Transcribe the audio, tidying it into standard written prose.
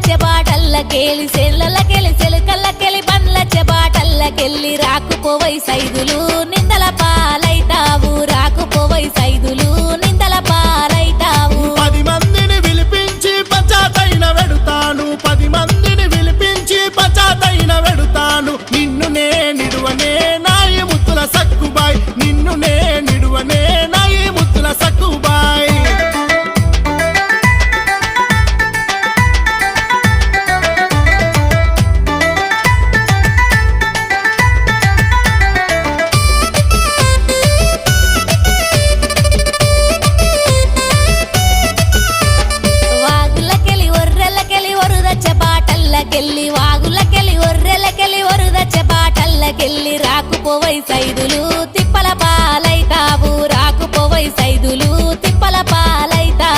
చెబాటల్లకెళ్ళి సెల్లలకెళ్ళి సెలకల్లకెళ్ళి బండ్ల చెబాటల్లకెళ్ళి రాకుపోవై సైదులు నిందల పాలైతావు రాకుపోవై సైదులు నిందల పాలైతావు 10 మందిని పిలిపించి పచాతైన వెడుతాను 10 మందిని పిలిపించి పచాతైన వెడుతాను నిన్ను నే నిడువనే నాయి ముద్దుల సక్కుబాయ్ నిన్ను నే నిడువనే నాయి ముద్దుల సక్కుబాయ్ చెబాటల్లకెళ్ళి రాకుపోవై సైదులు తిప్పల పాలైతావు రాకుపోవై సైదులు తిప్పల